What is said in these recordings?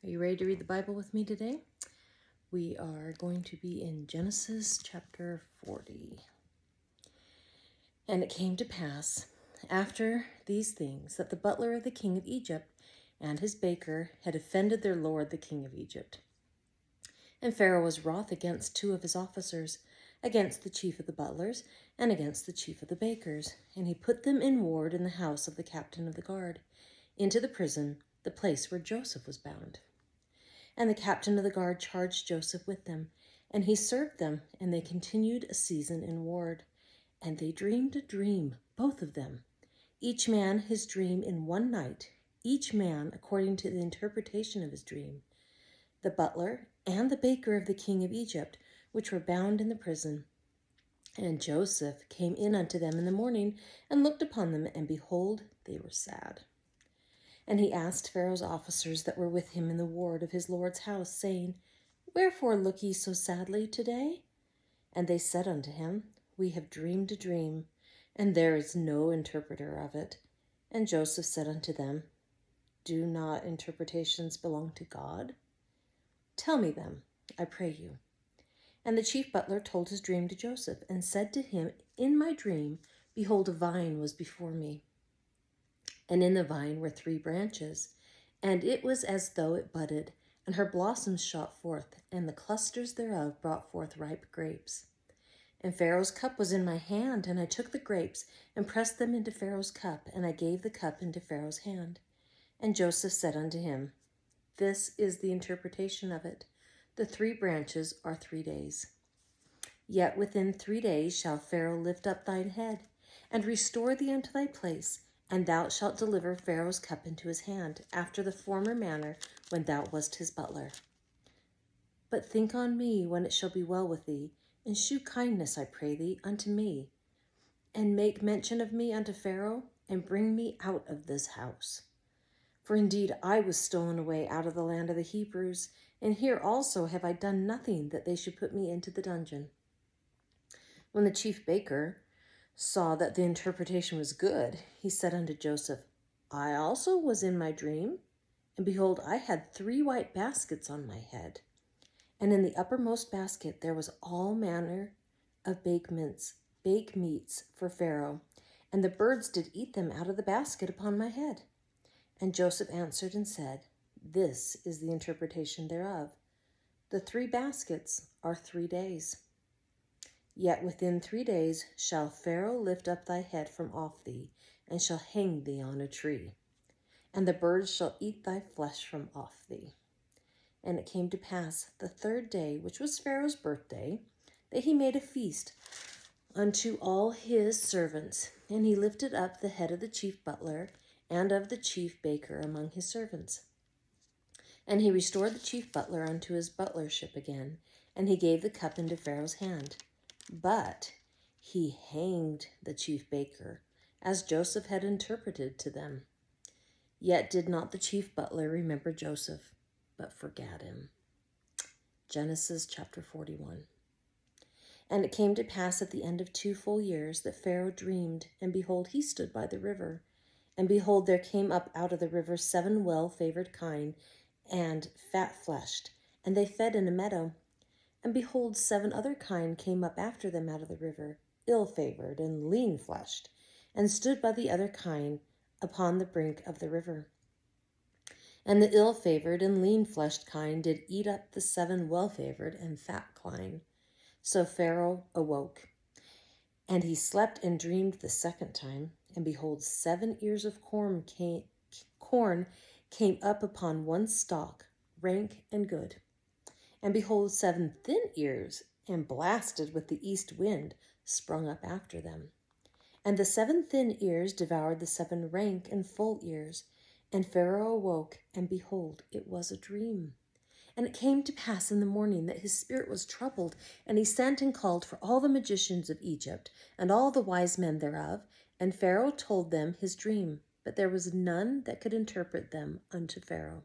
Are you ready to read the Bible with me today? We are going to be in Genesis chapter 40. And it came to pass, after these things, that the butler of the king of Egypt and his baker had offended their lord the king of Egypt. And Pharaoh was wroth against two of his officers, against the chief of the butlers, and against the chief of the bakers. And he put them in ward in the house of the captain of the guard, into the prison, the place where Joseph was bound. And the captain of the guard charged Joseph with them, and he served them, and they continued a season in ward. And they dreamed a dream, both of them, each man his dream in one night, each man according to the interpretation of his dream, the butler and the baker of the king of Egypt, which were bound in the prison. And Joseph came in unto them in the morning, and looked upon them, and behold, they were sad. And he asked Pharaoh's officers that were with him in the ward of his lord's house, saying, Wherefore look ye so sadly today? And they said unto him, We have dreamed a dream, and there is no interpreter of it. And Joseph said unto them, Do not interpretations belong to God? Tell me them, I pray you. And the chief butler told his dream to Joseph, and said to him, In my dream, behold, a vine was before me. And in the vine were 3 branches, and it was as though it budded, and her blossoms shot forth, and the clusters thereof brought forth ripe grapes. And Pharaoh's cup was in my hand, and I took the grapes, and pressed them into Pharaoh's cup, and I gave the cup into Pharaoh's hand. And Joseph said unto him, This is the interpretation of it. The 3 branches are 3 days. Yet within 3 days shall Pharaoh lift up thine head, and restore thee unto thy place, and thou shalt deliver Pharaoh's cup into his hand, after the former manner when thou wast his butler. But think on me when it shall be well with thee, and shew kindness, I pray thee, unto me, and make mention of me unto Pharaoh, and bring me out of this house. For indeed I was stolen away out of the land of the Hebrews, and here also have I done nothing that they should put me into the dungeon. When the chief baker saw that the interpretation was good, he said unto Joseph, I also was in my dream, and behold, I had 3 white baskets on my head. And in the uppermost basket there was all manner of baked meats for Pharaoh, and the birds did eat them out of the basket upon my head. And Joseph answered and said, This is the interpretation thereof. The 3 baskets are 3 days. Yet within 3 days shall Pharaoh lift up thy head from off thee, and shall hang thee on a tree, and the birds shall eat thy flesh from off thee. And it came to pass the 3rd day, which was Pharaoh's birthday, that he made a feast unto all his servants, and he lifted up the head of the chief butler and of the chief baker among his servants. And he restored the chief butler unto his butlership again, and he gave the cup into Pharaoh's hand. But he hanged the chief baker, as Joseph had interpreted to them. Yet did not the chief butler remember Joseph, but forgat him. Genesis chapter 41. And it came to pass at the end of 2 full years that Pharaoh dreamed, and behold, he stood by the river. And behold, there came up out of the river 7 well-favored kine, and fat-fleshed, and they fed in a meadow. And behold, 7 other kine came up after them out of the river, ill-favored and lean-fleshed, and stood by the other kine upon the brink of the river. And the ill-favored and lean-fleshed kine did eat up the 7 well-favored and fat kine. So Pharaoh awoke, and he slept and dreamed the 2nd time, and behold, 7 ears of corn came up upon one stalk, rank and good. And behold, 7 thin ears, and blasted with the east wind, sprung up after them. And the 7 thin ears devoured the 7 rank and full ears. And Pharaoh awoke, and behold, it was a dream. And it came to pass in the morning that his spirit was troubled, and he sent and called for all the magicians of Egypt, and all the wise men thereof. And Pharaoh told them his dream, but there was none that could interpret them unto Pharaoh.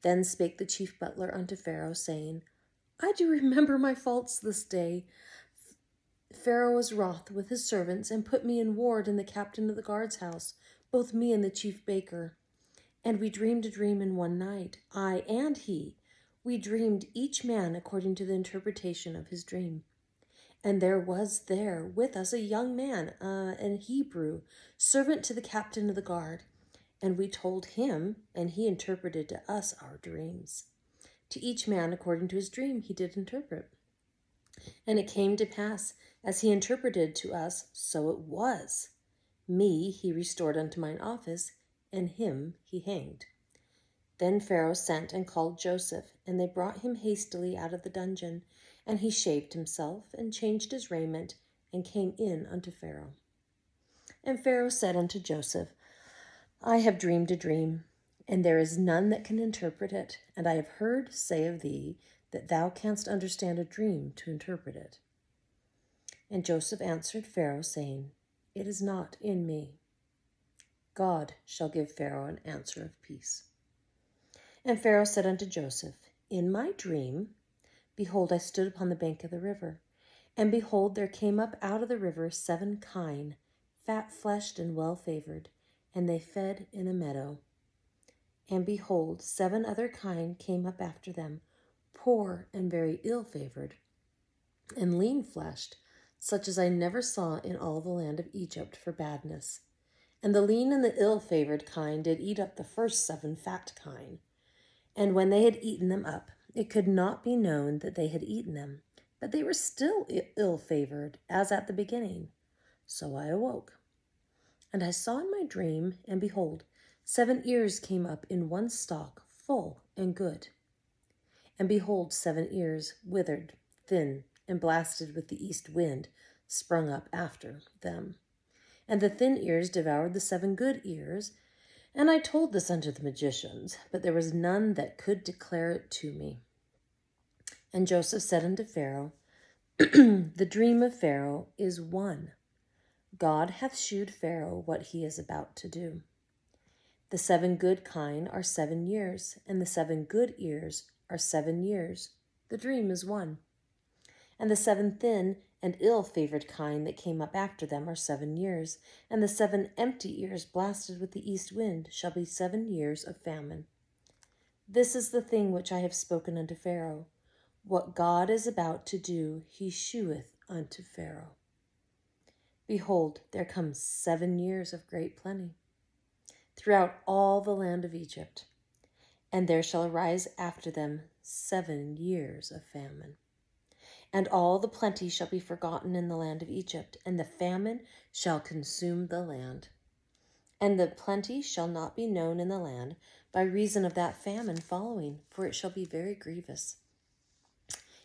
Then spake the chief butler unto Pharaoh, saying, I do remember my faults this day. Pharaoh was wroth with his servants, and put me in ward in the captain of the guard's house, both me and the chief baker. And we dreamed a dream in one night, I and he. We dreamed each man according to the interpretation of his dream. And there was there with us a young man, an Hebrew, servant to the captain of the guard. And we told him, and he interpreted to us our dreams. To each man according to his dream he did interpret. And it came to pass, as he interpreted to us, so it was. Me he restored unto mine office, and him he hanged. Then Pharaoh sent and called Joseph, and they brought him hastily out of the dungeon. And he shaved himself, and changed his raiment, and came in unto Pharaoh. And Pharaoh said unto Joseph, I have dreamed a dream, and there is none that can interpret it. And I have heard say of thee that thou canst understand a dream to interpret it. And Joseph answered Pharaoh, saying, It is not in me. God shall give Pharaoh an answer of peace. And Pharaoh said unto Joseph, In my dream, behold, I stood upon the bank of the river, and behold, there came up out of the river 7 kine, fat-fleshed and well-favored, and they fed in a meadow. And behold, 7 other kine came up after them, poor and very ill-favored, and lean-fleshed, such as I never saw in all the land of Egypt for badness. And the lean and the ill-favored kine did eat up the first 7 fat kine. And when they had eaten them up, it could not be known that they had eaten them, but they were still ill-favored, as at the beginning. So I awoke. And I saw in my dream, and behold, 7 ears came up in one stalk, full and good. And behold, 7 ears, withered, thin, and blasted with the east wind, sprung up after them. And the thin ears devoured the 7 good ears. And I told this unto the magicians, but there was none that could declare it to me. And Joseph said unto Pharaoh, The dream of Pharaoh is one. God hath shewed Pharaoh what he is about to do. The 7 good kine are 7 years, and the 7 good ears are 7 years. The dream is one. And the 7 thin and ill-favored kine that came up after them are 7 years, and the 7 empty ears blasted with the east wind shall be 7 years of famine. This is the thing which I have spoken unto Pharaoh. What God is about to do, he sheweth unto Pharaoh. Behold, there come 7 years of great plenty throughout all the land of Egypt, and there shall arise after them 7 years of famine. And all the plenty shall be forgotten in the land of Egypt, and the famine shall consume the land. And the plenty shall not be known in the land by reason of that famine following, for it shall be very grievous.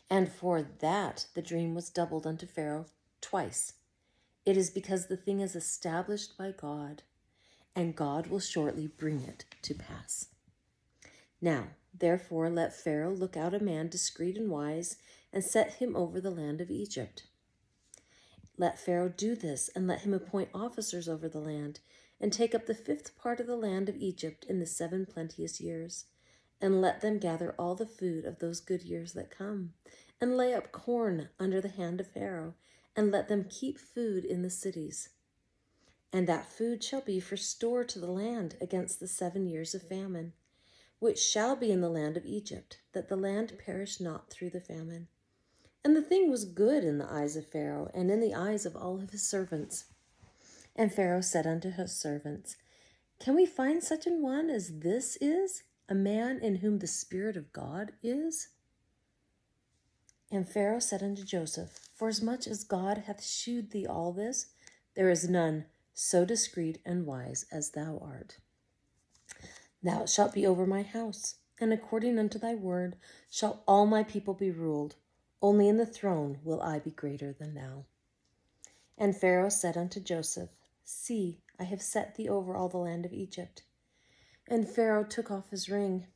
And for that the dream was doubled unto Pharaoh twice. It is because the thing is established by God, and God will shortly bring it to pass. Now, therefore, let Pharaoh look out a man discreet and wise, and set him over the land of Egypt. Let Pharaoh do this, and let him appoint officers over the land, and take up the 5th part of the land of Egypt in the 7 plenteous years, and let them gather all the food of those good years that come, and lay up corn under the hand of Pharaoh, and let them keep food in the cities. And that food shall be for store to the land against the 7 years of famine, which shall be in the land of Egypt, that the land perish not through the famine. And the thing was good in the eyes of Pharaoh, and in the eyes of all of his servants. And Pharaoh said unto his servants, Can we find such an one as this is, a man in whom the Spirit of God is? And Pharaoh said unto Joseph, Forasmuch as God hath shewed thee all this, there is none so discreet and wise as thou art. Thou shalt be over my house, and according unto thy word shall all my people be ruled. Only in the throne will I be greater than thou. And Pharaoh said unto Joseph, See, I have set thee over all the land of Egypt. And Pharaoh took off his ring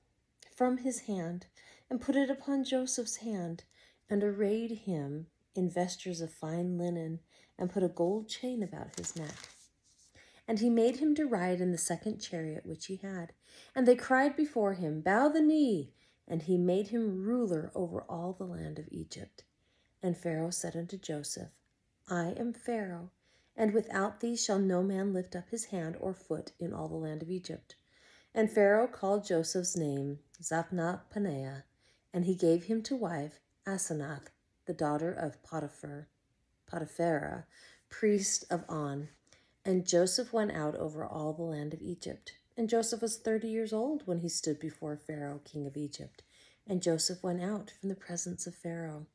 from his hand, and put it upon Joseph's hand, and arrayed him in vestures of fine linen, and put a gold chain about his neck. And he made him to ride in the 2nd chariot which he had. And they cried before him, Bow the knee. And he made him ruler over all the land of Egypt. And Pharaoh said unto Joseph, I am Pharaoh, and without thee shall no man lift up his hand or foot in all the land of Egypt. And Pharaoh called Joseph's name Zaphnath-Paneah, and he gave him to wife Asenath, the daughter of Potipharah, priest of On. And Joseph went out over all the land of Egypt. And Joseph was 30 years old when he stood before Pharaoh, king of Egypt. And Joseph went out from the presence of Pharaoh,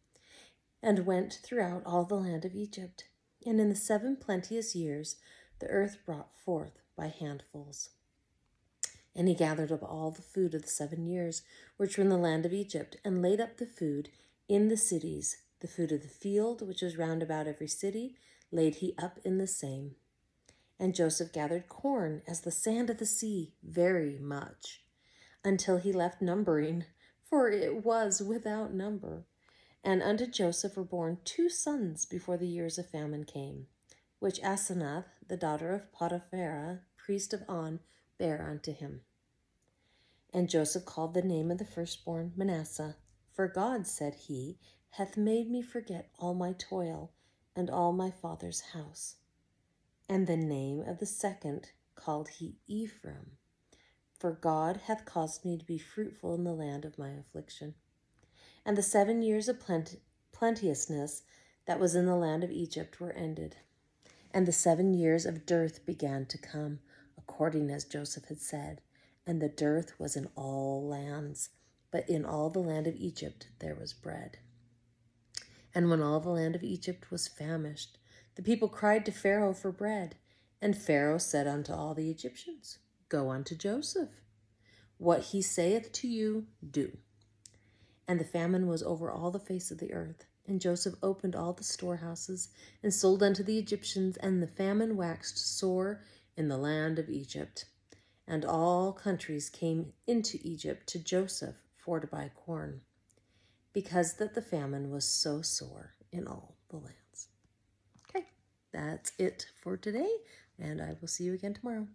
and went throughout all the land of Egypt. And in the 7 plenteous years the earth brought forth by handfuls. And he gathered up all the food of the 7 years which were in the land of Egypt, and laid up the food in the cities. The food of the field, which was round about every city, laid he up in the same. And Joseph gathered corn as the sand of the sea, very much, until he left numbering, for it was without number. And unto Joseph were born 2 sons before the years of famine came, which Asenath, the daughter of Potipharah, priest of On, bare unto him. And Joseph called the name of the firstborn Manasseh, for God, said he, hath made me forget all my toil and all my father's house. And the name of the second called he Ephraim, for God hath caused me to be fruitful in the land of my affliction. And the 7 years of plenteousness that was in the land of Egypt were ended. And the 7 years of dearth began to come, according as Joseph had said. And the dearth was in all lands, but in all the land of Egypt there was bread. And when all the land of Egypt was famished, the people cried to Pharaoh for bread. And Pharaoh said unto all the Egyptians, Go unto Joseph. What he saith to you, do. And the famine was over all the face of the earth. And Joseph opened all the storehouses, and sold unto the Egyptians, and the famine waxed sore in the land of Egypt. And all countries came into Egypt to Joseph for to buy corn, because that the famine was so sore in all the lands. Okay, that's it for today, and I will see you again tomorrow.